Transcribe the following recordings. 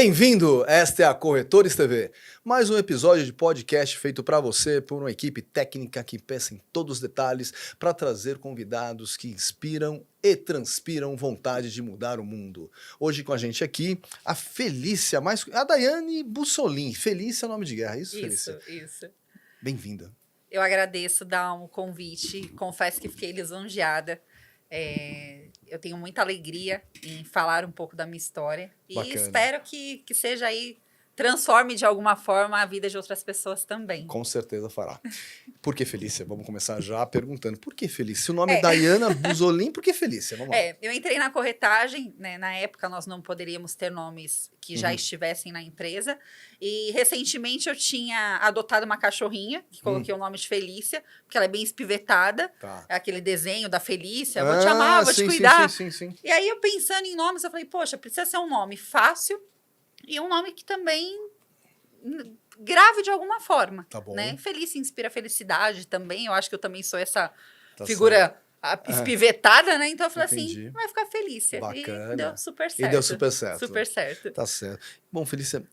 Bem-vindo! Esta é a Corretores TV, mais um episódio de podcast feito para você por uma equipe técnica que pensa em todos os detalhes para trazer convidados que inspiram e transpiram vontade de mudar o mundo. Hoje com a gente aqui, a Felícia, a Daiane Bussolin. Felícia é nome de guerra, é isso, Felícia? Isso. Bem-vinda. Eu agradeço dar um convite, confesso que fiquei lisonjeada. Eu tenho muita alegria em falar um pouco da minha história. Bacana. E espero que seja aí, transforme de alguma forma a vida de outras pessoas também. Com certeza fará. Por que Felícia? Vamos começar já perguntando. Por que Felícia? Se o nome é Daiane Bussolin, por que Felícia? Vamos lá. Eu entrei na corretagem, né? Na época nós não poderíamos ter nomes que já estivessem na empresa. E recentemente eu tinha adotado uma cachorrinha, que coloquei o nome de Felícia, porque ela é bem espivetada. Tá. É aquele desenho da Felícia, vou te amar, vou te cuidar. Sim. E aí eu pensando em nomes, eu falei, poxa, precisa ser um nome fácil e um nome que também grave de alguma forma. Tá bom. Né? Felícia inspira felicidade também, eu acho que eu também sou essa Tá figura espivetada, né? Então eu falei Entendi. assim, vai ficar Felícia. Bacana. E deu super certo. E deu super certo. Super certo. Tá certo. Bom, Felícia,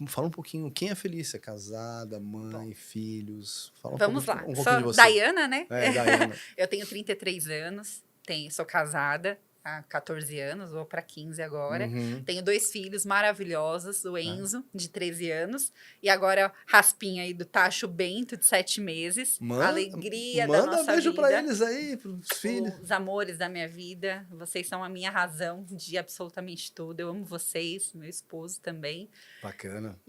fala um pouquinho, quem é a Felícia? Casada, mãe, filhos? Fala Vamos lá. um pouquinho Sou de você. Daiana, né? Daiana. Eu tenho 33 anos, sou casada há 14 anos, vou para 15 agora. Tenho 2 filhos maravilhosos, o Enzo, de 13 anos, e agora Raspinha aí do Tacho Bento, de 7 meses. Alegria da nossa vida. Manda beijo para eles aí, pros filhos. Os amores da minha vida. Vocês são a minha razão de absolutamente tudo. Eu amo vocês, meu esposo também. Bacana.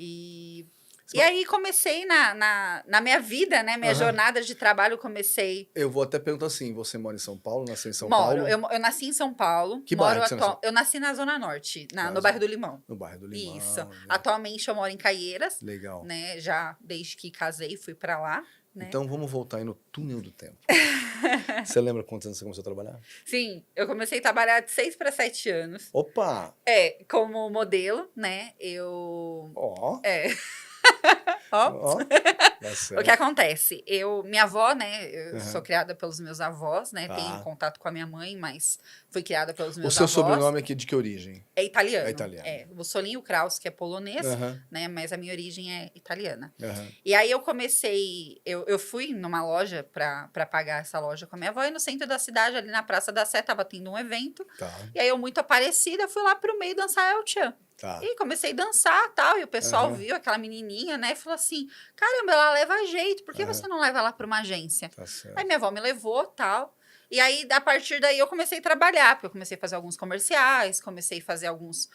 E aí comecei na minha vida, né? Minha jornada de trabalho, comecei... Eu vou até perguntar assim, você mora em São Paulo? Nasceu em São Moro. Paulo? Eu nasci em São Paulo. Que bairro que você nasceu? Eu nasci na Zona Norte, no bairro do Limão. No bairro do Limão. Isso. Né? Atualmente eu moro em Caieiras. Legal. Né? Já desde que casei, fui pra lá. Né? Então vamos voltar aí no túnel do tempo. Você lembra quantos anos você começou a trabalhar? Sim, eu comecei a trabalhar de 6 para 7 anos. Opa! Como modelo, né? Ó. Ó. Tá O que acontece? Minha avó, né? Eu sou criada pelos meus avós, né? Tenho contato com a minha mãe, mas fui criada pelos meus avós. O seu sobrenome aqui de que origem? É italiano. É italiano. O Solinho Kraus, que é polonês, né? Mas a minha origem é italiana. E aí eu comecei... Eu fui numa loja para pagar essa loja com a minha avó, e no centro da cidade, ali na Praça da Sé, tava tendo um evento. Tá. E aí eu, muito aparecida, fui lá pro meio dançar El Chan. Tá. E comecei a dançar, tal, e o pessoal viu aquela menininha, né, e falou assim, caramba, ela leva jeito, por que você não leva ela para uma agência? Tá certo. Aí minha avó me levou, tal, e aí, a partir daí, eu comecei a trabalhar, porque eu comecei a fazer alguns comerciais, comecei a fazer algumas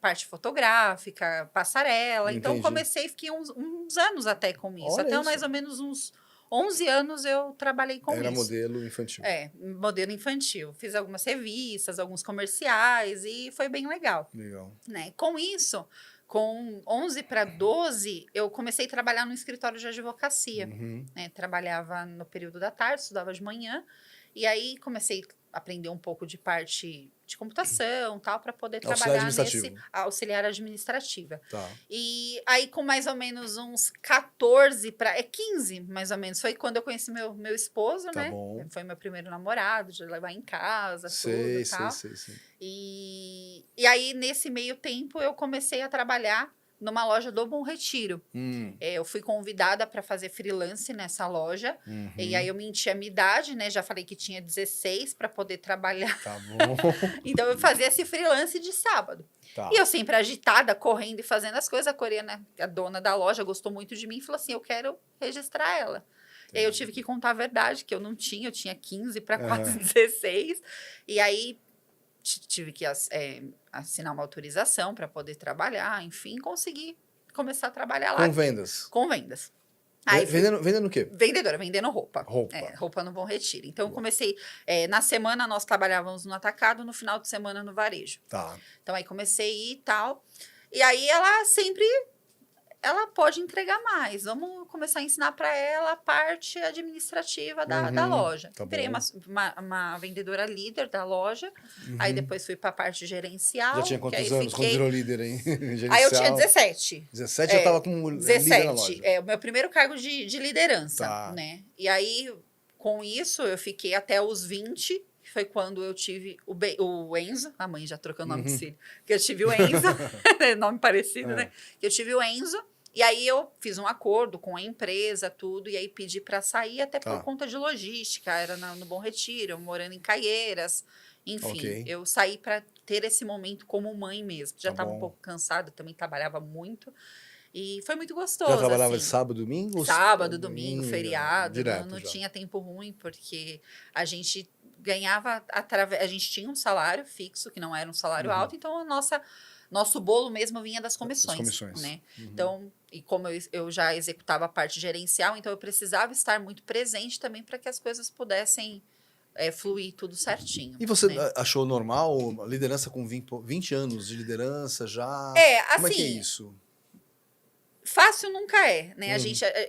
parte fotográfica, passarela, então comecei, fiquei uns anos até com isso, até mais ou menos uns 11 anos eu trabalhei com isso. Era modelo infantil. Modelo infantil. Fiz algumas revistas, alguns comerciais e foi bem legal. Legal. Né? Com isso, com 11 para 12, eu comecei a trabalhar no escritório de advocacia. Né? Trabalhava no período da tarde, estudava de manhã. E aí comecei a aprender um pouco de parte de computação, tal, para poder trabalhar nesse auxiliar administrativa. Tá. E aí, com mais ou menos uns 14 para 15, mais ou menos, foi quando eu conheci meu esposo, né? Bom. Foi meu primeiro namorado, de levar em casa, tudo e tal. Sei. E aí, nesse meio tempo, eu comecei a trabalhar numa loja do Bom Retiro. Eu fui convidada para fazer freelance nessa loja. E aí eu menti a minha idade, né? Já falei que tinha 16 para poder trabalhar. Tá bom. Então eu fazia esse freelance de sábado. Tá. E eu sempre agitada, correndo e fazendo as coisas. A coreana, a dona da loja, gostou muito de mim e falou assim, eu quero registrar ela. E aí eu tive que contar a verdade, que eu não tinha. Eu tinha 15 para quase 16. E aí tive que assinar uma autorização para poder trabalhar, enfim, consegui começar a trabalhar lá. Com vendas? Com vendas. Aí vendendo o quê? Vendedora, vendendo roupa. Roupa No Bom Retiro. Então, eu comecei... na semana, nós trabalhávamos no atacado, no final de semana, no varejo. Tá. Então, aí comecei a ir e tal. E aí, ela sempre... Ela pode entregar mais. Vamos começar a ensinar para ela a parte administrativa da loja. Tá Virei uma vendedora líder da loja. Aí depois fui para a parte gerencial. Já tinha quantos anos quando virou líder, hein? Aí eu tinha 17. 17 já estava com 17. Líder na loja. O meu primeiro cargo de liderança. Tá. Né? E aí, com isso, eu fiquei até os 20. foi quando eu tive o Enzo, a mãe já trocou o nome do filho, que eu tive o Enzo, nome parecido, né? Que eu tive o Enzo, e aí eu fiz um acordo com a empresa, tudo, e aí pedi para sair até por conta de logística, era no Bom Retiro, morando em Caieiras, enfim, eu saí para ter esse momento como mãe mesmo. Já estava um pouco cansada, também trabalhava muito. E foi muito gostoso. Já trabalhava assim. de sábado, domingo? Sábado, domingo, feriado. Não tinha tempo ruim, porque a gente ganhava através. A gente tinha um salário fixo, que não era um salário alto, então nosso bolo mesmo vinha das comissões. Né? Então, e como eu já executava a parte gerencial, então eu precisava estar muito presente também para que as coisas pudessem fluir tudo certinho. E você achou normal a liderança com 20 anos de liderança já? Assim, como é que é isso? Fácil nunca é, né?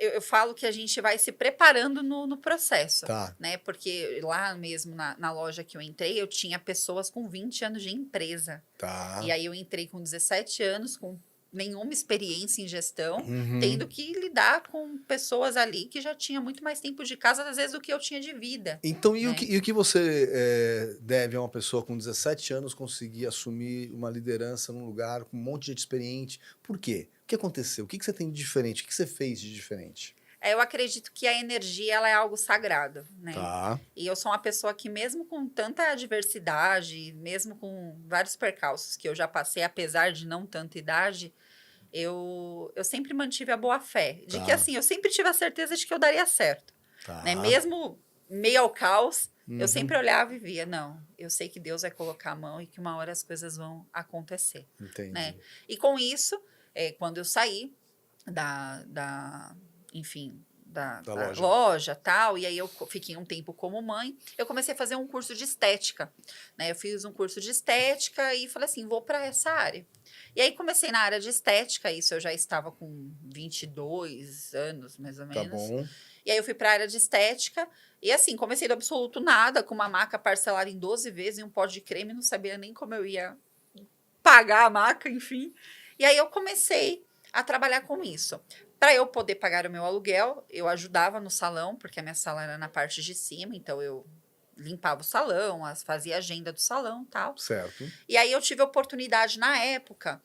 Eu falo que a gente vai se preparando no processo, né? Porque lá mesmo na loja que eu entrei, eu tinha pessoas com 20 anos de empresa. E aí eu entrei com 17 anos, com nenhuma experiência em gestão, tendo que lidar com pessoas ali que já tinham muito mais tempo de casa, às vezes, do que eu tinha de vida. Então, né? E o que você deve a uma pessoa com 17 anos conseguir assumir uma liderança num lugar com um monte de gente experiente? Por quê? O que aconteceu? O que você tem de diferente? O que você fez de diferente? Eu acredito que a energia ela é algo sagrado, né? E eu sou uma pessoa que mesmo com tanta adversidade, mesmo com vários percalços que eu já passei, apesar de não tanta idade, eu sempre mantive a boa fé. De que, assim, eu sempre tive a certeza de que eu daria certo. Né? Mesmo meio ao caos, eu sempre olhava e via, não, eu sei que Deus vai colocar a mão e que uma hora as coisas vão acontecer. Entendi. Né? E com isso, quando eu saí enfim, da loja tal, e aí eu fiquei um tempo como mãe, eu comecei a fazer um curso de estética, né? Eu fiz um curso de estética e falei assim, vou para essa área. E aí comecei na área de estética, isso eu já estava com 22 anos, mais ou menos. Tá bom. E aí eu fui para a área de estética, e assim, comecei do absoluto nada, com uma maca parcelada em 12 vezes, e um pote de creme, não sabia nem como eu ia pagar a maca, enfim. E aí eu comecei a trabalhar com isso. Para eu poder pagar o meu aluguel, eu ajudava no salão, porque a minha sala era na parte de cima, então eu limpava o salão, fazia agenda do salão e tal. Certo. E aí eu tive a oportunidade, na época,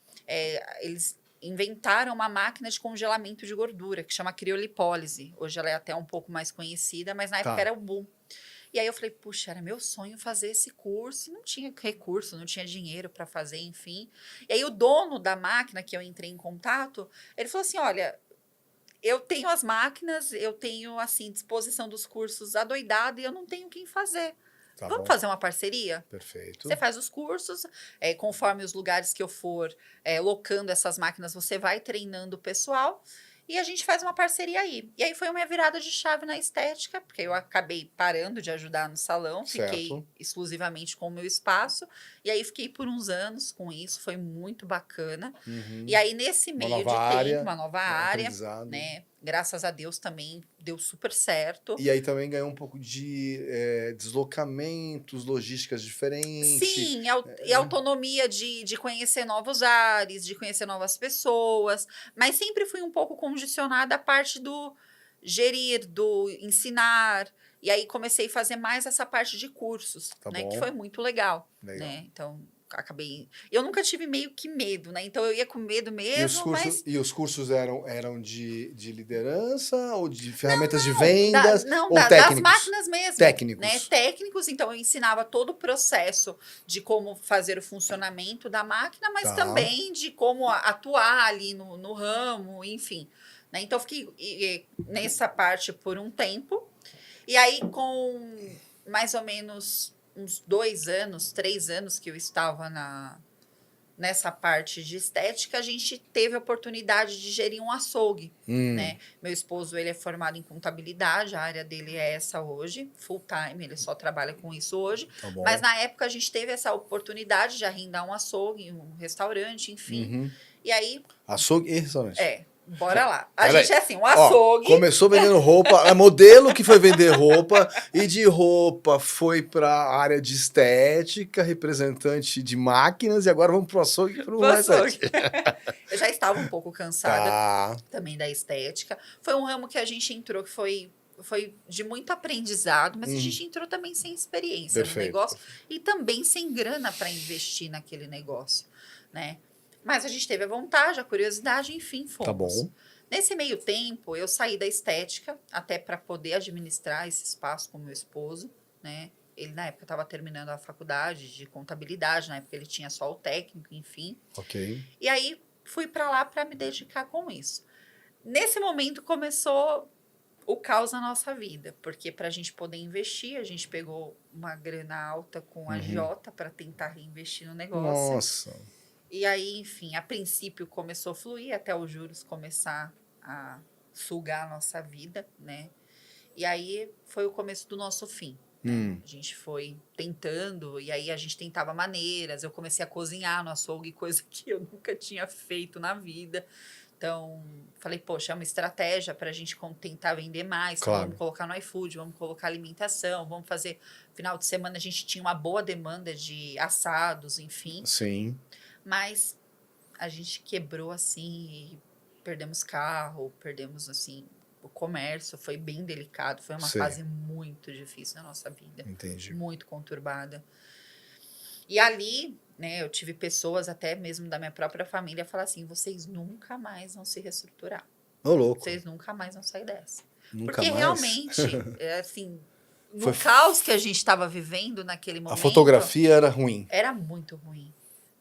eles inventaram uma máquina de congelamento de gordura, que chama criolipólise. Hoje ela é até um pouco mais conhecida, mas na época era o boom. E aí eu falei, puxa, era meu sonho fazer esse curso, e não tinha recurso, não tinha dinheiro para fazer, enfim. E aí o dono da máquina, que eu entrei em contato, ele falou assim, olha, eu tenho as máquinas, eu tenho, assim, disposição dos cursos adoidado e eu não tenho quem fazer. Vamos fazer uma parceria? Perfeito. Você faz os cursos, conforme os lugares que eu for locando essas máquinas, você vai treinando o pessoal e a gente faz uma parceria aí. E aí foi uma virada de chave na estética, porque eu acabei parando de ajudar no salão, fiquei exclusivamente com o meu espaço, e aí fiquei por uns anos com isso, foi muito bacana. E aí nesse meio de tempo, uma nova área, né? Graças a Deus também deu super certo. E aí também ganhou um pouco de deslocamentos, logísticas diferentes. Sim, e autonomia de conhecer novos ares, de conhecer novas pessoas. Mas sempre fui um pouco condicionada à parte do gerir, do ensinar. E aí comecei a fazer mais essa parte de cursos, né? Que foi muito legal. Né? Então, acabei... Eu nunca tive meio que medo, né? Então, eu ia com medo mesmo, E os cursos eram de liderança ou de ferramentas de vendas? Ou técnicos? Das máquinas mesmo. Técnicos. Né? Técnicos, então eu ensinava todo o processo de como fazer o funcionamento da máquina, mas também de como atuar ali no ramo, enfim. Né? Então, eu fiquei nessa parte por um tempo. E aí, com mais ou menos uns 2 anos, 3 anos que eu estava nessa parte de estética, a gente teve a oportunidade de gerir um açougue, né? Meu esposo, ele é formado em contabilidade, a área dele é essa hoje, full time, ele só trabalha com isso hoje. Mas na época a gente teve essa oportunidade de arrendar um açougue, um restaurante, enfim. E aí... Açougue e restaurante. Bora lá. A gente é assim, um açougue. Começou vendendo roupa, é modelo que foi vender roupa, e de roupa foi para a área de estética, representante de máquinas, e agora vamos pro açougue e pro restaurante. Eu já estava um pouco cansada também da estética. Foi um ramo que a gente entrou que foi foi de muito aprendizado, mas a gente entrou também sem experiência no negócio e também sem grana para investir naquele negócio, né? Mas a gente teve a vontade, a curiosidade, enfim, fomos. Tá bom. Nesse meio tempo, eu saí da estética, até para poder administrar esse espaço com meu esposo, né? Ele, na época, estava terminando a faculdade de contabilidade, na época ele tinha só o técnico, enfim. Ok. E aí, fui para lá para me dedicar com isso. Nesse momento, começou o caos na nossa vida, porque para a gente poder investir, a gente pegou uma grana alta com a Jota para tentar reinvestir no negócio. Nossa. E aí, enfim, a princípio começou a fluir, até os juros começar a sugar a nossa vida, né? E aí foi o começo do nosso fim. A gente foi tentando, e aí a gente tentava maneiras. Eu comecei a cozinhar no açougue, coisa que eu nunca tinha feito na vida. Então, falei, poxa, é uma estratégia para a gente tentar vender mais. Então, vamos colocar no iFood, vamos colocar alimentação, vamos fazer... Final de semana a gente tinha uma boa demanda de assados, enfim. Sim. Mas a gente quebrou, assim, e perdemos carro, perdemos, assim... O comércio foi bem delicado, foi uma fase muito difícil na nossa vida. Entendi. Muito conturbada. E ali, né, eu tive pessoas, até mesmo da minha própria família, falar assim, vocês nunca mais vão se reestruturar. Ô, louco. Vocês nunca mais vão sair dessa. Nunca Porque mais. Realmente, assim, no caos que a gente estava vivendo naquele momento... A fotografia era ruim. Era muito ruim.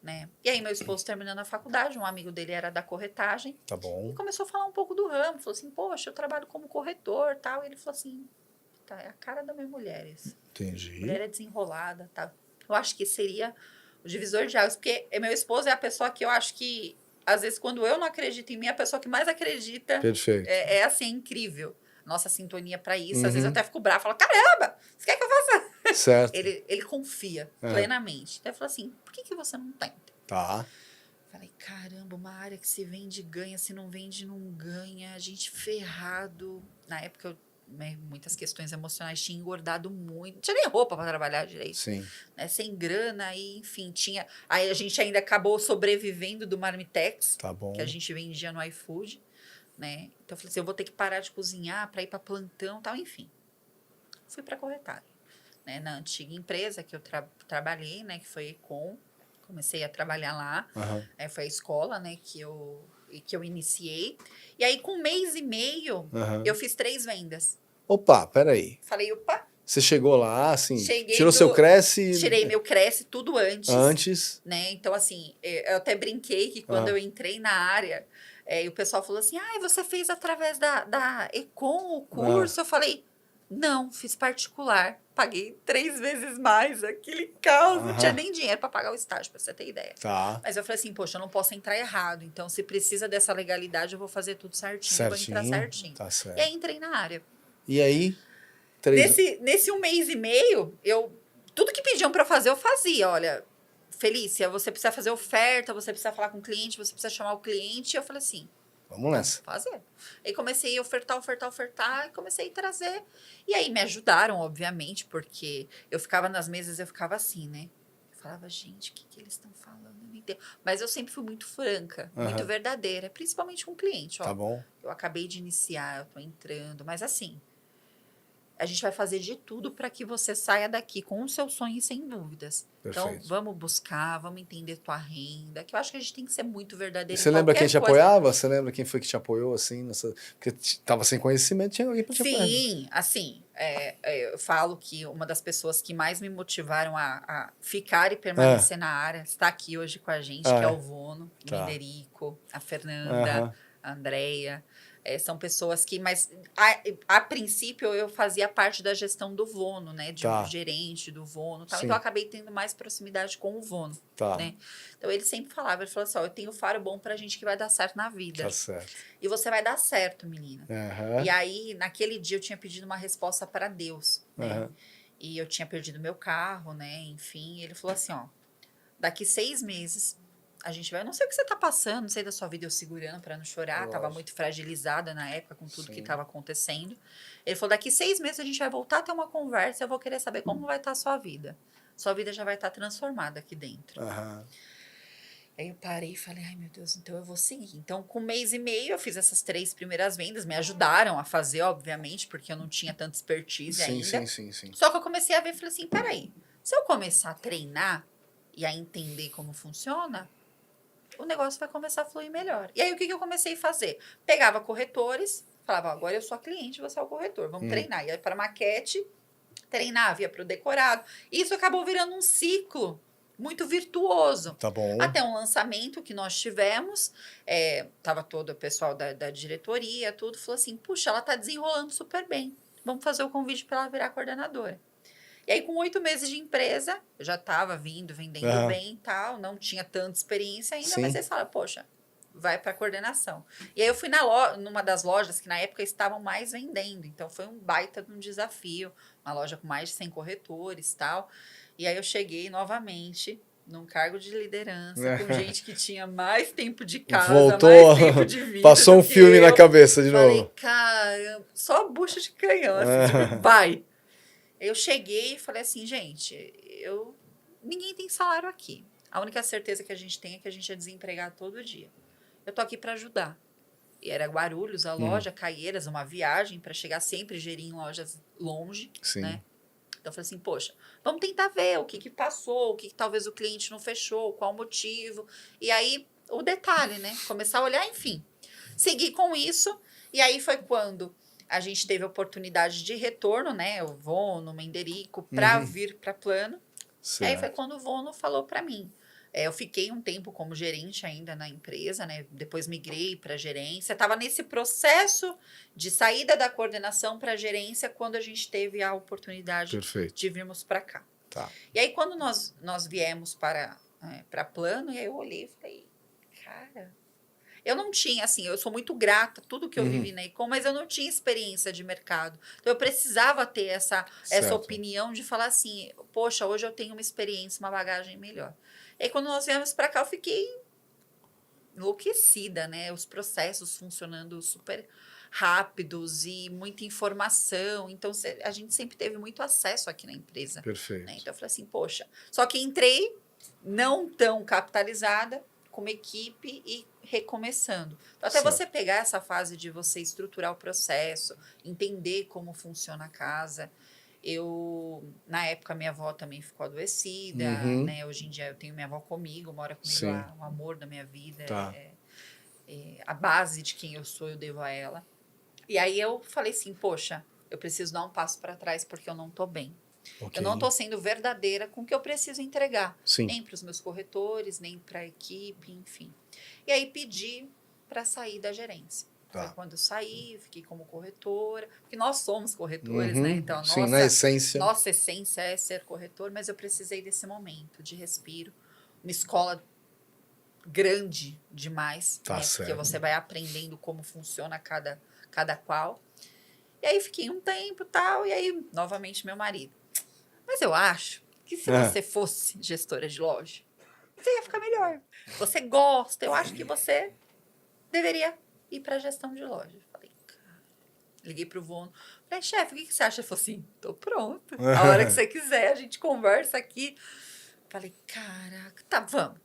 Né? E aí meu esposo terminando a faculdade, um amigo dele era da corretagem. Tá bom. E começou a falar um pouco do ramo. Falou assim, poxa, eu trabalho como corretor, tal. E ele falou assim, tá, é a cara da minha mulher isso. Entendi. A mulher é desenrolada, tá. Eu acho que seria o divisor de águas, porque meu esposo é a pessoa que eu acho que, às vezes, quando eu não acredito em mim, a pessoa que mais acredita. Perfeito. É assim, incrível. Nossa sintonia para isso. Às vezes eu até fico brava, falo, caramba, você quer que eu faça? Certo. Ele confia plenamente. Então, ele falou assim, por que você não tenta? Tá. Falei, caramba, uma área que se vende, ganha, se não vende, não ganha. A gente ferrado. Na época, eu, né, muitas questões emocionais, tinha engordado muito. Não tinha nem roupa para trabalhar direito. Sim. Né, sem grana, e enfim, tinha... Aí a gente ainda acabou sobrevivendo do Marmitex. Tá bom. Que a gente vendia no iFood. Né? Então, eu falei assim, eu vou ter que parar de cozinhar para ir para plantão e tal, enfim. Fui para corretagem. Né? Na antiga empresa que eu trabalhei, né, que foi Econ, comecei a trabalhar lá. Foi a escola, né, que eu iniciei. E aí, com 1 mês e meio, eu fiz 3 vendas. Opa, peraí. Falei, opa. Você chegou lá, assim, Cheguei tirou seu Cresce... Tirei meu Cresce tudo antes. Antes. Né? Então, assim, eu até brinquei que quando eu entrei na área, e o pessoal falou assim, você fez através da Econ o curso? Eu falei, não, fiz particular. Paguei 3 vezes mais, aquele caos. Não tinha nem dinheiro para pagar o estágio, para você ter ideia. Tá. Mas eu falei assim, poxa, eu não posso entrar errado. Então, se precisa dessa legalidade, eu vou fazer tudo certinho. Eu vou entrar certinho. Tá certo. E aí, entrei na área. E aí? Nesse 1 mês e meio, tudo que pediam para fazer, eu fazia. Olha, Felícia, você precisa fazer oferta, você precisa falar com o cliente, você precisa chamar o cliente. E eu falei assim, vamos nessa. Fazer. Aí comecei a ofertar, e comecei a trazer. E aí me ajudaram, obviamente, porque eu ficava nas mesas, eu ficava assim, né? Eu falava, gente, o que eles estão falando? Eu não entendo. Mas eu sempre fui muito franca, muito verdadeira, principalmente com o cliente. Ó, tá bom. Eu acabei de iniciar, eu tô entrando, mas assim, a gente vai fazer de tudo para que você saia daqui com o seu sonho e sem dúvidas. Perfeito. Então, vamos buscar, vamos entender tua renda, que eu acho que a gente tem que ser muito verdadeiro. E você lembra quem te apoiava? Você lembra quem foi que te apoiou, assim? Porque tava sem conhecimento, tinha alguém para te apoiar. Sim, assim, eu falo que uma das pessoas que mais me motivaram a ficar e permanecer na área está aqui hoje com a gente, que é o Vono, o Minderico, a Fernanda, a Andrea. São pessoas que... Mas, a princípio, eu fazia parte da gestão do Vono, né? De um gerente do Vono. Tal. Então, eu acabei tendo mais proximidade com o Vono. Né? Então, ele sempre falava, ele falou assim, eu tenho faro bom pra gente que vai dar certo na vida. Tá certo. E você vai dar certo, menina. E aí, naquele dia, eu tinha pedido uma resposta para Deus. Né? E eu tinha perdido meu carro, né? Enfim, ele falou assim, ó, daqui 6 meses... A gente vai, eu não sei o que você tá passando, não sei da sua vida, eu segurando para não chorar, Lógico. Tava muito fragilizada na época com tudo que tava acontecendo. Ele falou, daqui 6 meses a gente vai voltar a ter uma conversa, eu vou querer saber como vai estar a sua vida. Sua vida já vai estar transformada aqui dentro. Aí eu parei e falei, ai meu Deus, então eu vou seguir. Então, com 1 mês e meio, eu fiz essas 3 primeiras vendas, me ajudaram a fazer, obviamente, porque eu não tinha tanta expertise Sim, ainda. sim. Só que eu comecei a ver e falei assim, peraí, se eu começar a treinar e a entender como funciona, o negócio vai começar a fluir melhor. E aí, o que eu comecei a fazer? Pegava corretores, falava, agora eu sou a cliente, você é o corretor, vamos treinar. Ia para maquete, treinava, ia para o decorado. Isso acabou virando um ciclo muito virtuoso. Tá bom. Até um lançamento que nós tivemos, tava todo o pessoal da diretoria, tudo, falou assim, puxa, ela tá desenrolando super bem. Vamos fazer o convite para ela virar coordenadora. E aí, com 8 meses de empresa, eu já estava vendendo bem e tal, não tinha tanta experiência ainda, mas eles falaram, poxa, vai para coordenação. E aí eu fui numa das lojas que na época estavam mais vendendo, então foi um baita de um desafio, uma loja com mais de 100 corretores e tal. E aí eu cheguei novamente num cargo de liderança, com gente que tinha mais tempo de casa, mais tempo de vida. Passou um filme na cabeça de novo. Falei, caramba, só bucha de canhão, assim, tipo, vai. Eu cheguei e falei assim, gente, ninguém tem salário aqui. A única certeza que a gente tem é que a gente é desempregado todo dia. Eu tô aqui para ajudar. E era Guarulhos, a loja, Caieiras, uma viagem para chegar sempre gerir em lojas longe, né? Então eu falei assim, poxa, vamos tentar ver o que passou, o que talvez o cliente não fechou, qual o motivo. E aí, o detalhe, né? Começar a olhar, enfim. Segui com isso, e aí foi quando a gente teve a oportunidade de retorno, né? O Vono, o Menderico, para vir para Plano. Certo. E aí foi quando o Vono falou para mim. Eu fiquei um tempo como gerente ainda na empresa, né? Depois migrei para gerência. Estava nesse processo de saída da coordenação para gerência quando a gente teve a oportunidade de virmos para cá. Tá. E aí, quando nós viemos para Plano, e aí eu olhei e falei, cara... Eu não tinha, assim, eu sou muito grata a tudo que eu vivi na Ecom, mas eu não tinha experiência de mercado. Então, eu precisava ter essa opinião de falar assim, poxa, hoje eu tenho uma experiência, uma bagagem melhor. E aí, quando nós viemos para cá, eu fiquei enlouquecida, né? Os processos funcionando super rápidos e muita informação. Então, a gente sempre teve muito acesso aqui na empresa. Perfeito. Né? Então, eu falei assim, poxa, só que entrei não tão capitalizada, como equipe e recomeçando. Então, até você pegar essa fase de você estruturar o processo, entender como funciona a casa. Na época, minha avó também ficou adoecida, né? Hoje em dia eu tenho minha avó comigo, mora comigo lá, o amor da minha vida, a base de quem eu sou, eu devo a ela. E aí eu falei assim, poxa, eu preciso dar um passo para trás porque eu não tô bem. Eu não estou sendo verdadeira com o que eu preciso entregar. Nem para os meus corretores, nem para a equipe, enfim. E aí pedi para sair da gerência. Foi quando eu saí, fiquei como corretora. Porque nós somos corretores, né? Então, na essência. Nossa essência é ser corretor, mas eu precisei desse momento de respiro. Uma escola grande demais, né? Porque você vai aprendendo como funciona cada qual. E aí fiquei um tempo e tal, e aí novamente meu marido. Mas eu acho que se você fosse gestora de loja, você ia ficar melhor. Você gosta, eu acho que você deveria ir para a gestão de loja. Falei, cara. Liguei pro Vono. Falei, chefe, o que você acha? Ele falou assim, tô pronto. A hora que você quiser, a gente conversa aqui. Falei, caraca, tá, vamos.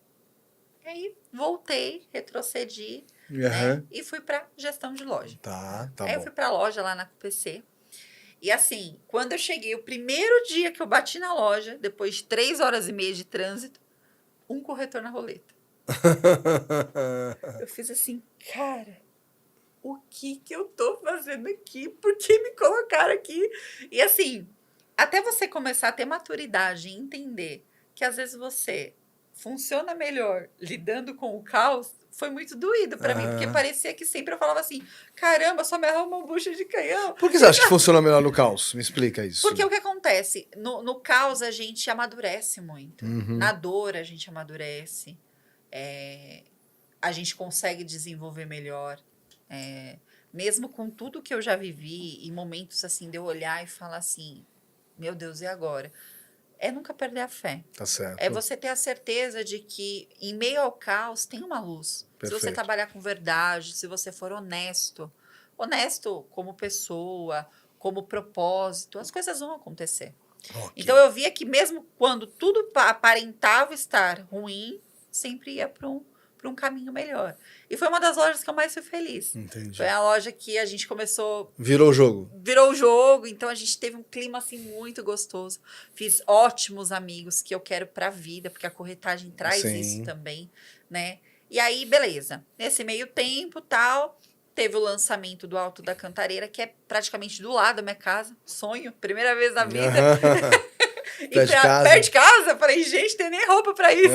E aí voltei, retrocedi, né, e fui para gestão de loja. Aí eu fui para a loja lá na PC. E assim, quando eu cheguei, o primeiro dia que eu bati na loja, depois de 3 horas e meia de trânsito, um corretor na roleta. Eu fiz assim, cara, o que eu tô fazendo aqui? Por que me colocaram aqui? E assim, até você começar a ter maturidade e entender que às vezes você funciona melhor lidando com o caos, foi muito doído para mim, porque parecia que sempre eu falava assim, caramba, só me arruma uma bucha de canhão. Por que você acha que funciona melhor no caos? Me explica isso. Porque o que acontece? No caos a gente amadurece muito. Na dor a gente amadurece. A gente consegue desenvolver melhor. Mesmo com tudo que eu já vivi, em momentos assim de eu olhar e falar assim, meu Deus, e agora? É nunca perder a fé. Tá certo. É você ter a certeza de que em meio ao caos tem uma luz. Perfeito. Se você trabalhar com verdade, se você for honesto como pessoa, como propósito, as coisas vão acontecer. Então eu via que mesmo quando tudo aparentava estar ruim, sempre ia para um caminho melhor. E foi uma das lojas que eu mais fui feliz. Entendi. Foi a loja que a gente começou... Virou o jogo. Virou o jogo, então a gente teve um clima, assim, muito gostoso. Fiz ótimos amigos que eu quero pra vida, porque a corretagem traz isso também, né? E aí, beleza. Nesse meio tempo, tal, teve o lançamento do Alto da Cantareira, que é praticamente do lado da minha casa. Sonho, primeira vez na vida. Perto de casa? Falei, gente, tem nem roupa pra isso.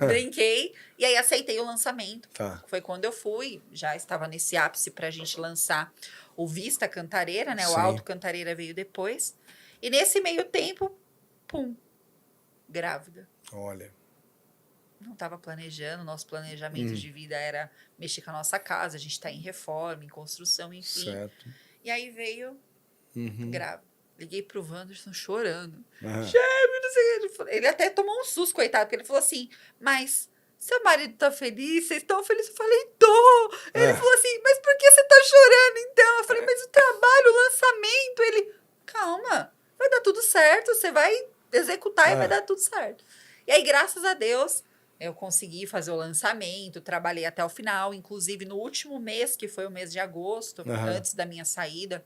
Brinquei. E aí, aceitei o lançamento. Tá. Foi quando eu fui. Já estava nesse ápice pra gente lançar o Vista Cantareira, né? O Alto Cantareira veio depois. E nesse meio tempo, pum, grávida. Olha. Não estava planejando, nosso planejamento de vida era mexer com a nossa casa, a gente está em reforma, em construção, enfim. Certo. E aí veio grávida. Liguei pro Wanderson chorando. Uhum. Chefe, não sei o que. Ele até tomou um susto, coitado, porque ele falou assim, mas seu marido tá feliz? Vocês estão felizes? Eu falei, tô! Ele falou assim, mas por que você tá chorando então? Eu falei, mas o trabalho, o lançamento. Ele, calma, vai dar tudo certo, você vai executar e vai dar tudo certo. E aí, graças a Deus, eu consegui fazer o lançamento, trabalhei até o final, inclusive no último mês, que foi o mês de agosto, antes da minha saída,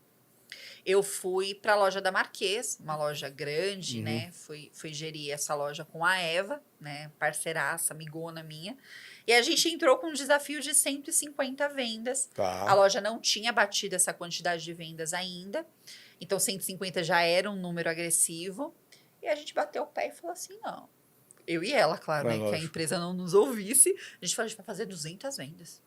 eu fui para a loja da Marquês, uma loja grande, né? Fui gerir essa loja com a Eva, né? Parceiraça, amigona minha. E a gente entrou com um desafio de 150 vendas. Tá. A loja não tinha batido essa quantidade de vendas ainda. Então, 150 já era um número agressivo. E a gente bateu o pé e falou assim, não. Eu e ela, claro, né? Que a empresa não nos ouvisse. A gente falou, a gente vai fazer 200 vendas.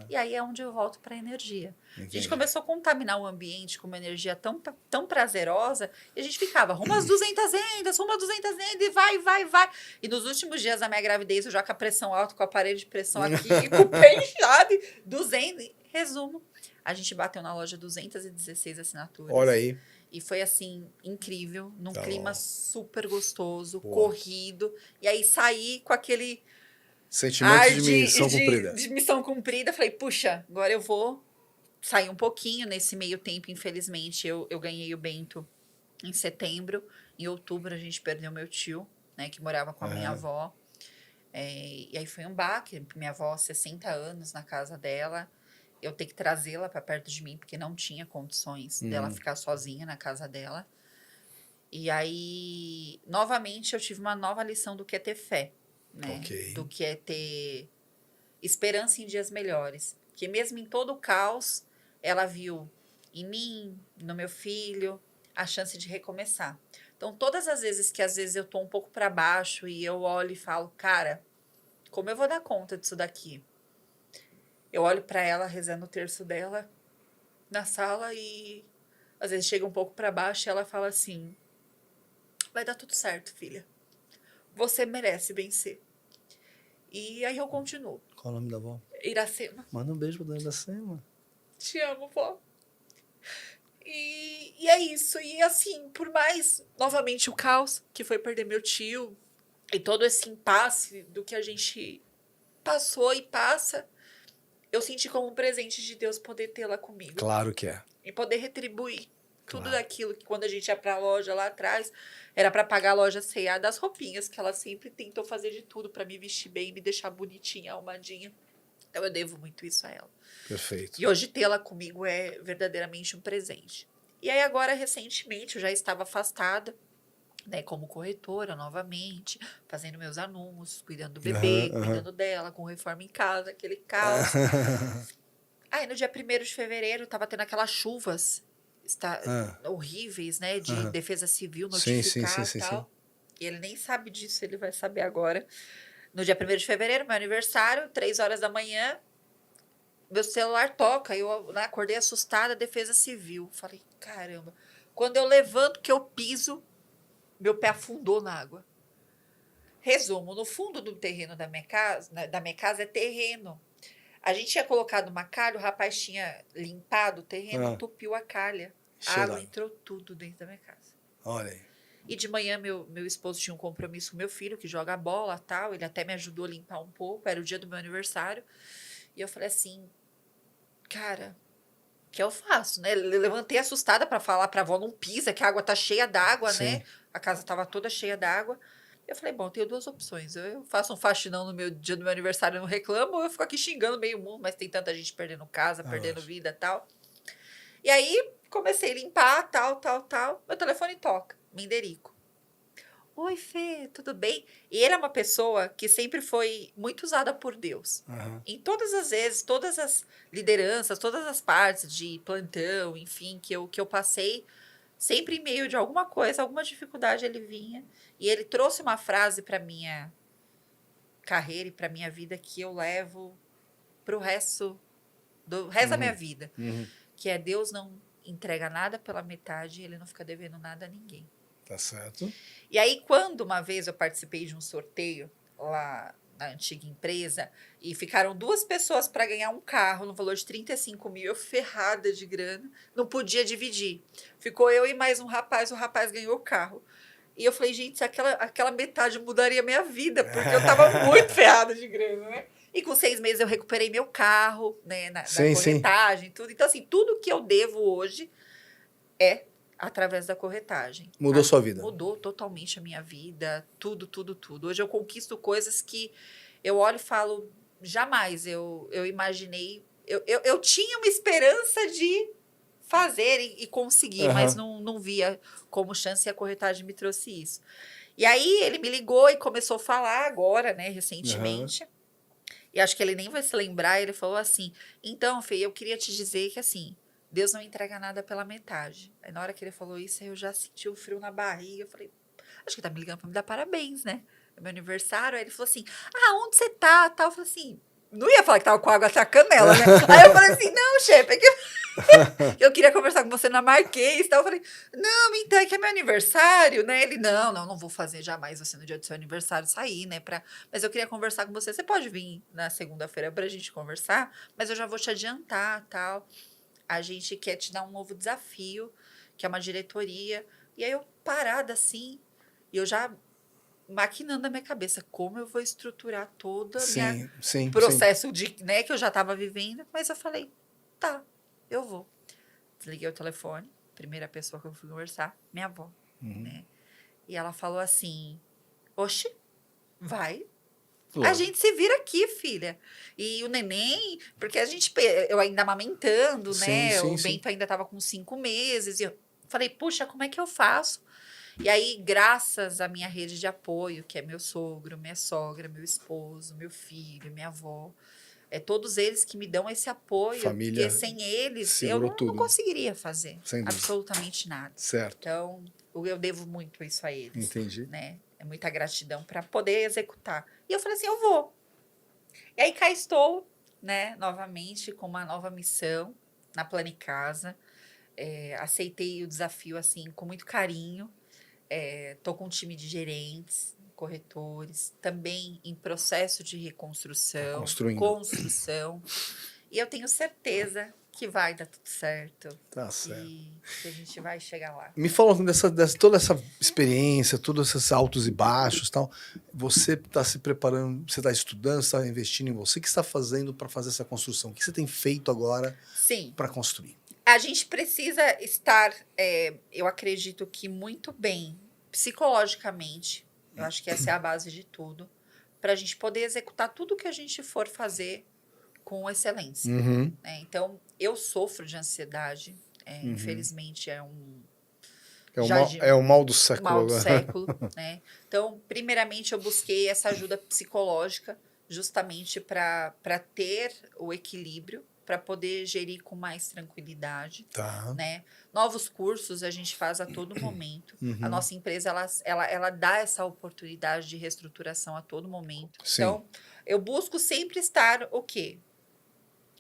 E aí é onde eu volto para a energia. Entendi. A gente começou a contaminar o ambiente com uma energia tão prazerosa. E a gente ficava, rumo às 200 vendas, rumo às 200 vendas, e vai. E nos últimos dias da minha gravidez, eu já com a pressão alta, com o aparelho de pressão aqui, com o pé inchado, 200. Resumo, a gente bateu na loja 216 assinaturas. Olha aí. E foi, assim, incrível, num clima super gostoso, corrido. E aí saí com aquele sentimento de missão cumprida. De missão cumprida. Falei, puxa, agora eu vou sair um pouquinho. Nesse meio tempo, infelizmente, eu ganhei o Bento em setembro. Em outubro, a gente perdeu meu tio, né, que morava com a minha avó. E aí foi um baque. Minha avó, 60 anos, na casa dela. Eu ter que trazê-la para perto de mim, porque não tinha condições dela ficar sozinha na casa dela. E aí, novamente, eu tive uma nova lição do que é ter fé, né? Do que é ter esperança em dias melhores. Que mesmo em todo o caos, ela viu em mim, no meu filho, a chance de recomeçar. Então, todas as vezes que às vezes eu tô um pouco para baixo e eu olho e falo, cara, como eu vou dar conta disso daqui? Eu olho para ela rezando o terço dela na sala e às vezes chega um pouco para baixo e ela fala assim, vai dar tudo certo, filha. Você merece vencer. E aí eu continuo. Qual o nome da avó? Iracema. Manda um beijo pra dona Iracema. Te amo, vó. E é isso. E assim, por mais, novamente, o caos, que foi perder meu tio, e todo esse impasse do que a gente passou e passa, eu senti como um presente de Deus poder tê-la comigo. Claro que é. E poder retribuir tudo daquilo que quando a gente ia pra loja lá atrás, era para pagar a loja C&A das roupinhas, que ela sempre tentou fazer de tudo para me vestir bem, me deixar bonitinha, arrumadinha. Então eu devo muito isso a ela. Perfeito. E hoje tê-la comigo é verdadeiramente um presente. E aí agora, recentemente, eu já estava afastada, né, como corretora novamente, fazendo meus anúncios, cuidando do bebê, cuidando dela, com reforma em casa, aquele caos. Aí no dia 1º de fevereiro, tava tendo aquelas chuvas horríveis, né, de defesa civil notificar e tal. E ele nem sabe disso, ele vai saber agora. No dia 1º de fevereiro, meu aniversário, 3 horas da manhã, meu celular toca, eu acordei assustada, defesa civil. Falei, caramba. Quando eu levanto, que eu piso, meu pé afundou na água. Resumo, no fundo do terreno da minha casa é terreno. A gente tinha colocado uma calha, o rapaz tinha limpado o terreno, entupiu a calha. A água entrou tudo dentro da minha casa. Olha aí. E de manhã meu esposo tinha um compromisso com meu filho, que joga bola e tal. Ele até me ajudou a limpar um pouco, era o dia do meu aniversário. E eu falei assim, cara, o que eu faço, né? Levantei assustada para falar para a avó, não pisa, que a água tá cheia d'água, né? A casa tava toda cheia d'água. Eu falei, bom, tenho duas opções. Eu faço um faxinão no meu dia do meu aniversário e não reclamo, ou eu fico aqui xingando meio mundo, mas tem tanta gente perdendo casa, perdendo lógico. vida e tal. E aí, comecei a limpar, tal. Meu telefone toca, Menderico. Oi, Fê, tudo bem? E ele é uma pessoa que sempre foi muito usada por Deus. Em todas as vezes, todas as lideranças, todas as partes de plantão, enfim, que eu passei, sempre em meio de alguma coisa, alguma dificuldade ele vinha. E ele trouxe uma frase para minha carreira e para minha vida que eu levo para o resto da minha vida. Que é Deus não entrega nada pela metade e ele não fica devendo nada a ninguém. Tá certo. E aí, quando uma vez eu participei de um sorteio lá na antiga empresa e ficaram 2 pessoas para ganhar um carro no valor de 35 mil, eu ferrada de grana, não podia dividir. Ficou eu e mais um rapaz, o rapaz ganhou o carro. E eu falei, gente, se aquela metade mudaria a minha vida, porque eu tava muito ferrada de grana, né? E com 6 meses eu recuperei meu carro, né, na corretagem, tudo. Então, assim, tudo que eu devo hoje é através da corretagem. Mudou sua vida? Mudou totalmente a minha vida, tudo. Hoje eu conquisto coisas que eu olho e falo, jamais eu imaginei. Eu tinha uma esperança de fazer e conseguir, mas não via como chance e a corretagem me trouxe isso. E aí ele me ligou e começou a falar agora, né, recentemente. E acho que ele nem vai se lembrar, ele falou assim, então, Fê, eu queria te dizer que assim, Deus não entrega nada pela metade. Aí na hora que ele falou isso, eu já senti o frio na barriga, eu falei, acho que ele tá me ligando pra me dar parabéns, né? É meu aniversário. Aí ele falou assim, onde você tá? Tal. Eu falei assim, não ia falar que tava com água até a canela, né? Aí eu falei assim, não, chefe, é que eu queria conversar com você na Marquês. Tal. Eu falei, não, então é que é meu aniversário, né? Ele, não vou fazer jamais você no dia do seu aniversário sair, né? Mas eu queria conversar com você. Você pode vir na segunda-feira pra gente conversar, mas eu já vou te adiantar, tal. A gente quer te dar um novo desafio, que é uma diretoria. E aí eu parada assim, e eu já maquinando na minha cabeça como eu vou estruturar todo o meu processo de, né, que eu já estava vivendo. Mas eu falei, tá, eu vou. Desliguei o telefone, primeira pessoa que eu fui conversar, minha avó, né? E ela falou assim, oxe, vai. Lógico. A gente se vira aqui, filha. E o neném, porque eu ainda amamentando, né? O Bento ainda estava com 5 meses. E eu falei, puxa, como é que eu faço? E aí, graças à minha rede de apoio, que é meu sogro, minha sogra, meu esposo, meu filho, minha avó, todos eles que me dão esse apoio, família, porque sem eles eu não conseguiria fazer absolutamente nada. Certo. Então, eu devo muito isso a eles. Entendi. Né? É muita gratidão para poder executar. E eu falei assim, eu vou. E aí cá estou, né, novamente com uma nova missão na Planicasa. Aceitei o desafio assim com muito carinho. Estou com um time de gerentes, corretores, também em processo de reconstrução, construção. E eu tenho certeza que vai dar tudo certo. Tá certo. E que a gente vai chegar lá. Me fala toda essa experiência, todos esses altos e baixos, tal. Você está se preparando, você está estudando, você está investindo em você. O que você está fazendo para fazer essa construção? O que você tem feito agora para construir? A gente precisa estar, eu acredito que muito bem psicologicamente. Eu acho que essa é a base de tudo, para a gente poder executar tudo que a gente for fazer com excelência. Né? Então, eu sofro de ansiedade. Infelizmente, é o mal do século. Mal do século, né? Então, primeiramente, eu busquei essa ajuda psicológica justamente para ter o equilíbrio, para poder gerir com mais tranquilidade. Tá. Né? Novos cursos a gente faz a todo momento. A nossa empresa, ela dá essa oportunidade de reestruturação a todo momento. Sim. Então, eu busco sempre estar o quê?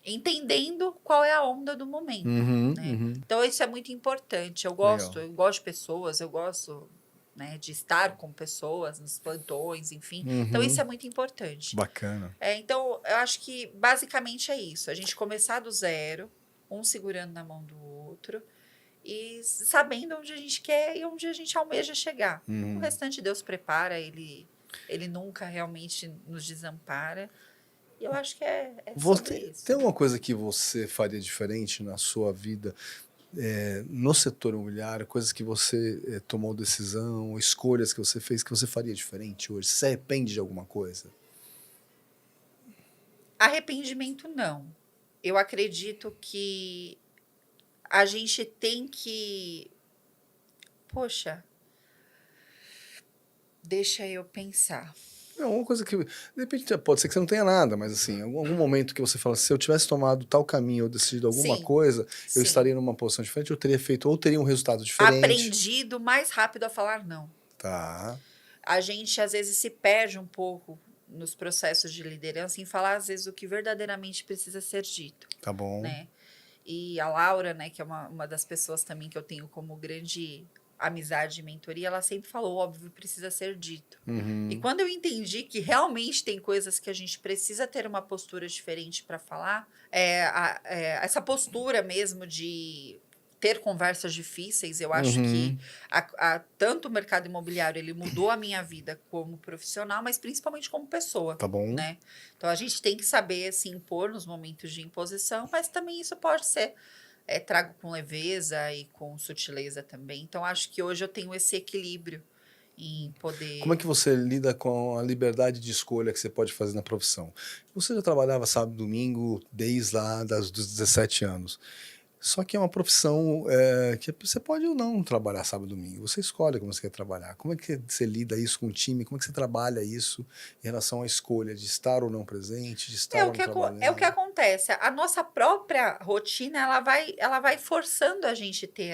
Entendendo qual é a onda do momento. Né? Então, isso é muito importante. Eu gosto de pessoas, eu gosto, né, de estar com pessoas nos plantões, enfim. Então, isso é muito importante. Bacana. Então, eu acho que basicamente é isso. A gente começar do zero, um segurando na mão do outro e sabendo onde a gente quer e onde a gente almeja chegar. O restante Deus prepara, ele nunca realmente nos desampara. E eu acho que é sobre isso. Tem uma coisa que você faria diferente na sua vida? no setor imobiliário, coisas que você tomou decisão, escolhas que você fez que você faria diferente hoje? Você se arrepende de alguma coisa? Arrependimento, não. Eu acredito que a gente tem que... Poxa, deixa eu pensar. É uma coisa que, de repente, pode ser que você não tenha nada, mas assim, algum momento que você fala, se eu tivesse tomado tal caminho ou decidido alguma Sim, coisa, eu sim. estaria numa posição diferente, eu teria feito, ou teria um resultado diferente. Aprendido mais rápido a falar não. Tá. A gente, às vezes, se perde um pouco nos processos de liderança em falar, às vezes, o que verdadeiramente precisa ser dito, Tá bom. né? E a Laura, né, que é uma das pessoas também que eu tenho como grande amizade e mentoria, ela sempre falou, óbvio, precisa ser dito. Uhum. E quando eu entendi que realmente tem coisas que a gente precisa ter uma postura diferente para falar, essa postura mesmo de ter conversas difíceis, eu acho que tanto o mercado imobiliário ele mudou a minha vida como profissional, mas principalmente como pessoa. Tá bom. Né? Então a gente tem que saber se impor nos momentos de imposição, mas também isso pode ser trago com leveza e com sutileza também. Então acho que hoje eu tenho esse equilíbrio em poder... Como é que você lida com a liberdade de escolha que você pode fazer na profissão? Você já trabalhava sábado e domingo desde lá dos 17 anos. Só que é uma profissão que você pode ou não trabalhar sábado e domingo. Você escolhe como você quer trabalhar. Como é que você lida isso com o time? Como é que você trabalha isso em relação à escolha de estar ou não presente, de estar ou não trabalhando? É o que acontece. A nossa própria rotina, ela vai forçando a gente ter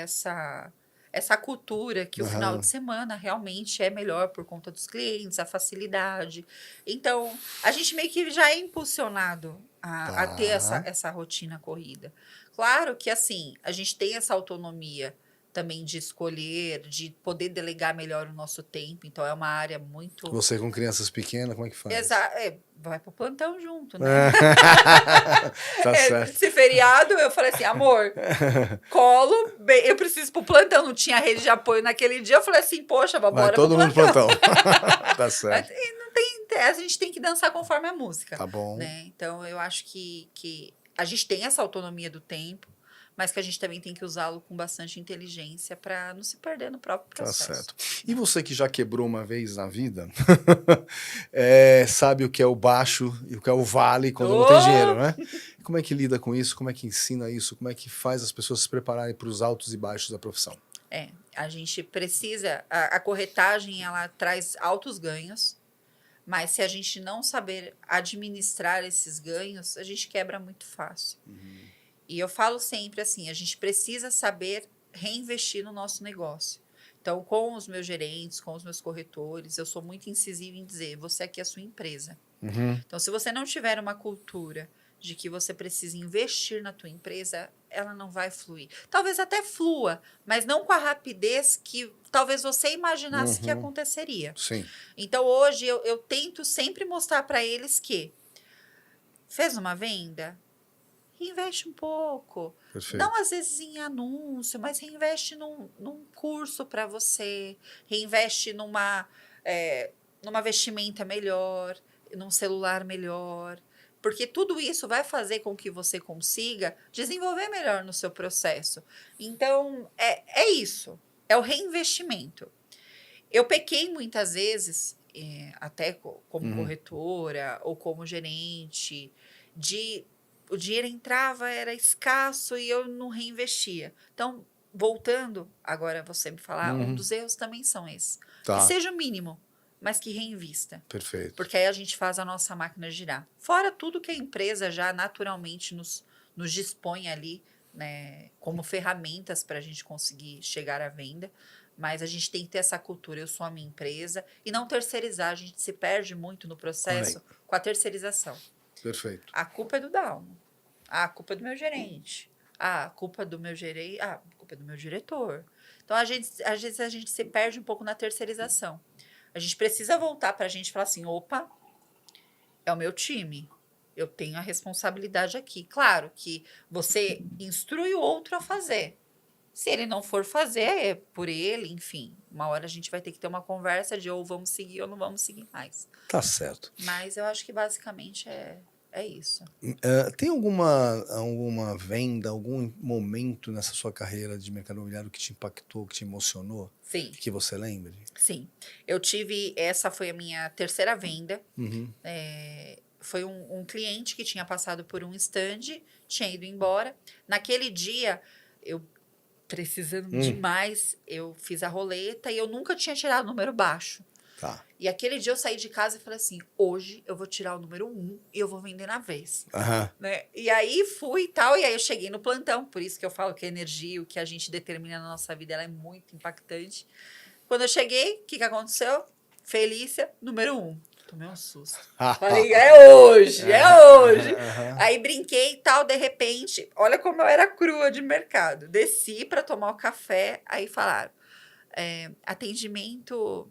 essa cultura que o final de semana realmente é melhor por conta dos clientes, a facilidade. Então, a gente meio que já é impulsionado a ter essa rotina corrida. Claro que, assim, a gente tem essa autonomia também de escolher, de poder delegar melhor o nosso tempo. Então, é uma área muito... Você com crianças pequenas, como é que faz? Vai pro plantão junto, né? Tá certo. Esse feriado, eu falei assim, amor, colo, eu preciso pro plantão. Não tinha rede de apoio naquele dia. Eu falei assim, poxa, vamos embora todo mundo pro plantão. Tá certo. A gente tem que dançar conforme a música. Tá bom. Né? Então, eu acho que a gente tem essa autonomia do tempo, mas que a gente também tem que usá-lo com bastante inteligência para não se perder no próprio processo. Tá certo. E você que já quebrou uma vez na vida, sabe o que é o baixo e o que é o vale quando não tem dinheiro, né? Como é que lida com isso? Como é que ensina isso? Como é que faz as pessoas se prepararem para os altos e baixos da profissão? A gente precisa... A corretagem, ela traz altos ganhos, mas se a gente não saber administrar esses ganhos, a gente quebra muito fácil. E eu falo sempre assim, a gente precisa saber reinvestir no nosso negócio. Então, com os meus gerentes, com os meus corretores, eu sou muito incisiva em dizer, você aqui é a sua empresa. Então, se você não tiver uma cultura de que você precisa investir na tua empresa, ela não vai fluir. Talvez até flua, mas não com a rapidez que talvez você imaginasse que aconteceria. Sim. Então, hoje, eu tento sempre mostrar para eles que fez uma venda, reinveste um pouco. Perfeito. Não às vezes em anúncio, mas reinveste num curso para você, reinveste numa vestimenta melhor, num celular melhor. Porque tudo isso vai fazer com que você consiga desenvolver melhor no seu processo. Então, é isso. É o reinvestimento. Eu pequei muitas vezes, até como corretora ou como gerente, o dinheiro entrava, era escasso e eu não reinvestia. Então, voltando, agora você me falar, um dos erros também são esses. Que seja o mínimo, mas que reinvista. Perfeito. Porque aí a gente faz a nossa máquina girar. Fora tudo que a empresa já naturalmente nos dispõe ali, né, como ferramentas para a gente conseguir chegar à venda. Mas a gente tem que ter essa cultura, eu sou a minha empresa, e não terceirizar. A gente se perde muito no processo com a terceirização. Perfeito. A culpa é do Dalmo. A culpa é do meu gerente. A culpa é do meu gerente. A culpa é do meu diretor. Então, às vezes, a gente se perde um pouco na terceirização. A gente precisa voltar para a gente falar assim, opa, é o meu time. Eu tenho a responsabilidade aqui. Claro que você instrui o outro a fazer. Se ele não for fazer, é por ele, enfim. Uma hora a gente vai ter que ter uma conversa de ou vamos seguir ou não vamos seguir mais. Tá certo. Mas eu acho que basicamente é É isso. Tem alguma venda, algum momento nessa sua carreira de mercado imobiliário que te impactou, que te emocionou, Sim, que você lembre? sim. Essa foi a minha terceira venda. Uhum. Foi um cliente que tinha passado por um stand, tinha ido embora. Naquele dia, eu precisando demais, eu fiz a roleta e eu nunca tinha tirado número baixo. Tá. E aquele dia eu saí de casa e falei assim, hoje eu vou tirar o número 1 e eu vou vender na vez. Aham. Né? E aí fui e tal, e aí eu cheguei no plantão, por isso que eu falo que a energia, o que a gente determina na nossa vida, ela é muito impactante. Quando eu cheguei, o que aconteceu? Felícia, número 1. Tomei um susto. Falei, é hoje, é hoje. Aí brinquei e tal, de repente, olha como eu era crua de mercado. Desci para tomar o café, aí falaram, atendimento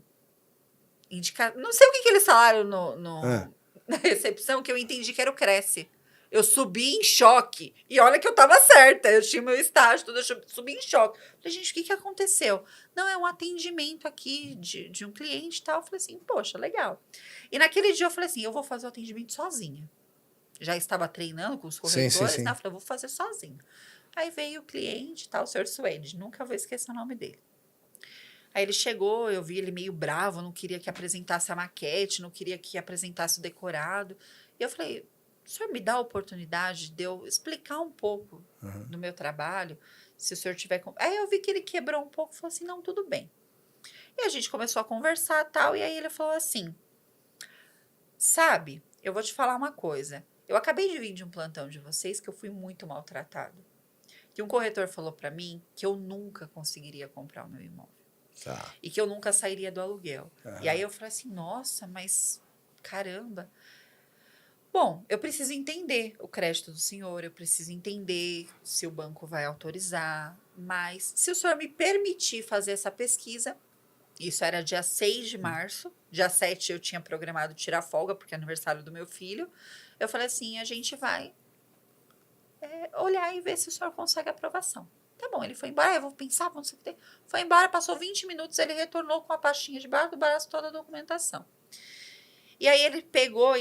indicado. Não sei o que eles falaram na recepção, que eu entendi que era o Cresce. Eu subi em choque. E olha que eu tava certa. Eu tinha meu estágio, tudo, eu subi em choque. Falei, gente, o que aconteceu? Não, é um atendimento aqui de um cliente e tal. Eu falei assim, poxa, legal. E naquele dia eu falei assim, eu vou fazer o atendimento sozinha. Já estava treinando com os corretores, sim. né? Eu falei, eu vou fazer sozinha. Aí veio o cliente, tal, o senhor Suede. Nunca vou esquecer o nome dele. Aí ele chegou, eu vi ele meio bravo, não queria que apresentasse a maquete, não queria que apresentasse o decorado. E eu falei, o senhor me dá a oportunidade de eu explicar um pouco do meu trabalho, se o senhor tiver... Aí eu vi que ele quebrou um pouco e falou assim, não, tudo bem. E a gente começou a conversar e tal, e aí ele falou assim, sabe, eu vou te falar uma coisa. Eu acabei de vir de um plantão de vocês que eu fui muito maltratado. E um corretor falou para mim que eu nunca conseguiria comprar o meu imóvel. Tá. E que eu nunca sairia do aluguel. E aí eu falei assim, nossa, mas caramba. Bom, eu preciso entender o crédito do senhor, eu preciso entender se o banco vai autorizar, mas se o senhor me permitir fazer essa pesquisa, isso era dia 6 de março, dia 7 eu tinha programado tirar folga, porque é aniversário do meu filho, eu falei assim, a gente vai olhar e ver se o senhor consegue aprovação. Tá bom, ele foi embora, eu vou pensar, não sei o que tem. Foi embora, passou 20 minutos, ele retornou com a pastinha debaixo do braço, toda a documentação. E aí ele pegou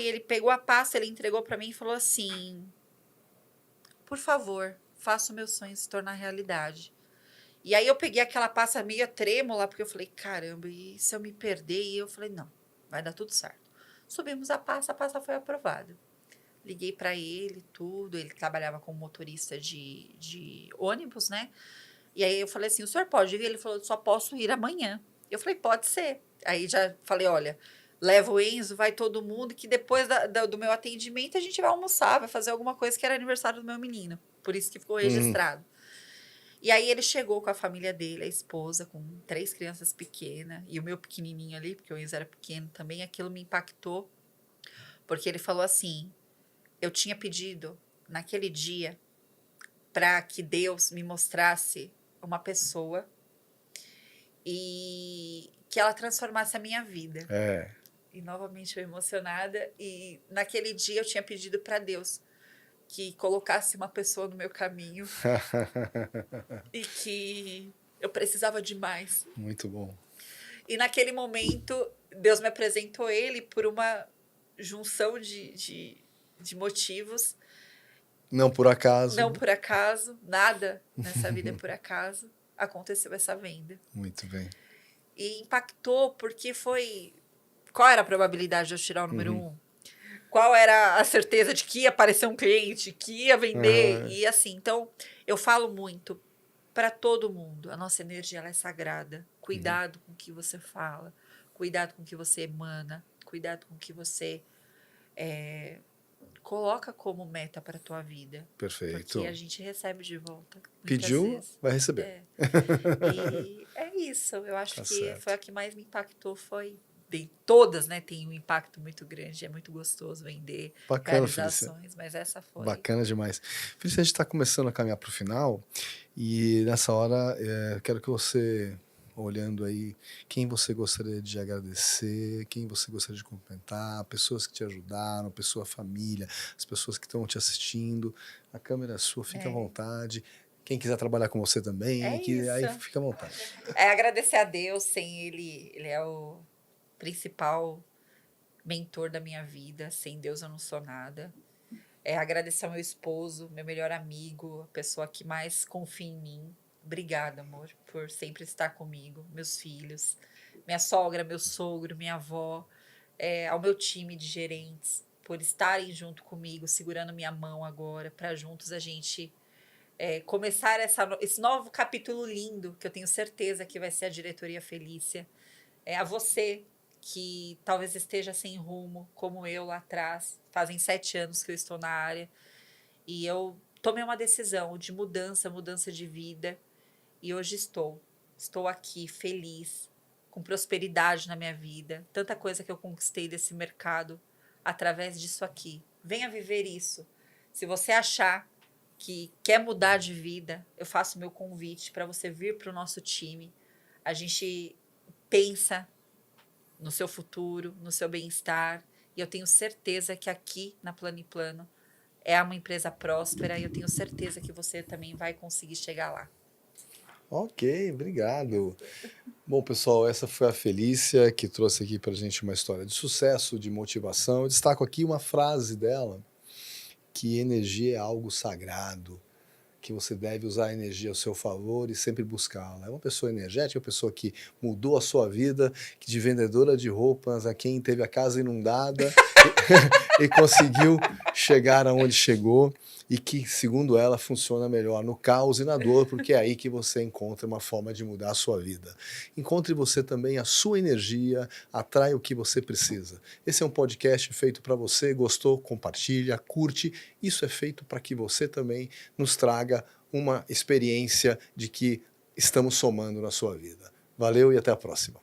a pasta, ele entregou para mim e falou assim, por favor, faça o meu sonho se tornar realidade. E aí eu peguei aquela pasta meio trêmula, porque eu falei, caramba, e se eu me perder? E eu falei, não, vai dar tudo certo. Subimos a pasta foi aprovada. Liguei para ele, tudo. Ele trabalhava como motorista de ônibus, né? E aí eu falei assim, o senhor pode vir? Ele falou, só posso ir amanhã. Eu falei, pode ser. Aí já falei, olha, leva o Enzo, vai todo mundo, que depois do meu atendimento a gente vai almoçar, vai fazer alguma coisa que era aniversário do meu menino. Por isso que ficou registrado. E aí ele chegou com a família dele, a esposa, com 3 crianças pequenas, e o meu pequenininho ali, porque o Enzo era pequeno também, aquilo me impactou, porque ele falou assim, eu tinha pedido naquele dia para que Deus me mostrasse uma pessoa e que ela transformasse a minha vida. E novamente eu emocionada. E naquele dia eu tinha pedido para Deus que colocasse uma pessoa no meu caminho e que eu precisava de mais. Muito bom. E naquele momento Deus me apresentou ele por uma junção de motivos. Não por acaso. Não por acaso, nada nessa vida é por acaso. Aconteceu essa venda. Muito bem. E impactou porque foi... Qual era a probabilidade de eu tirar o número 1? Qual era a certeza de que ia aparecer um cliente, que ia vender? E assim, então, eu falo muito para todo mundo. A nossa energia ela é sagrada. Cuidado com o que você fala. Cuidado com o que você emana. Cuidado com o que você... coloca como meta para a tua vida. Perfeito. Porque a gente recebe de volta. Pediu, vezes. vai receber. E é isso. Eu acho Tá que certo. foi a que mais me impactou. De todas, né? Tem um impacto muito grande. É muito gostoso vender Bacana, Felícia. realizações. Mas essa foi... Bacana demais. Felícia, a gente está começando a caminhar para o final. E nessa hora, quero que você... olhando aí, quem você gostaria de agradecer, quem você gostaria de cumprimentar, pessoas que te ajudaram, pessoa, família, as pessoas que estão te assistindo, a câmera é sua, fica à vontade. Quem quiser trabalhar com você também, aí fica à vontade. Agradecer a Deus, sem ele é o principal mentor da minha vida. Sem Deus eu não sou nada. Agradecer ao meu esposo, meu melhor amigo, a pessoa que mais confia em mim. Obrigada, amor, por sempre estar comigo, meus filhos, minha sogra, meu sogro, minha avó, ao meu time de gerentes, por estarem junto comigo, segurando minha mão agora, para juntos a gente começar esse novo capítulo lindo, que eu tenho certeza que vai ser a Diretoria Felícia. A você, que talvez esteja sem rumo, como eu lá atrás. Fazem 7 anos que eu estou na área. E eu tomei uma decisão de mudança de vida. E hoje estou aqui feliz, com prosperidade na minha vida. Tanta coisa que eu conquistei desse mercado através disso aqui. Venha viver isso. Se você achar que quer mudar de vida, eu faço meu convite para você vir para o nosso time. A gente pensa no seu futuro, no seu bem-estar, e eu tenho certeza que aqui na Plano & Plano é uma empresa próspera, e eu tenho certeza que você também vai conseguir chegar lá. Ok, obrigado. Bom, pessoal, essa foi a Felícia, que trouxe aqui para a gente uma história de sucesso, de motivação. Eu destaco aqui uma frase dela, que energia é algo sagrado, que você deve usar a energia ao seu favor e sempre buscá-la. É uma pessoa energética, uma pessoa que mudou a sua vida, que de vendedora de roupas a quem teve a casa inundada e conseguiu chegar aonde chegou, e que, segundo ela, funciona melhor no caos e na dor, porque é aí que você encontra uma forma de mudar a sua vida. Encontre você também a sua energia, atrai o que você precisa. Esse é um podcast feito para você, gostou? Compartilha, curte. Isso é feito para que você também nos traga uma experiência de que estamos somando na sua vida. Valeu e até a próxima.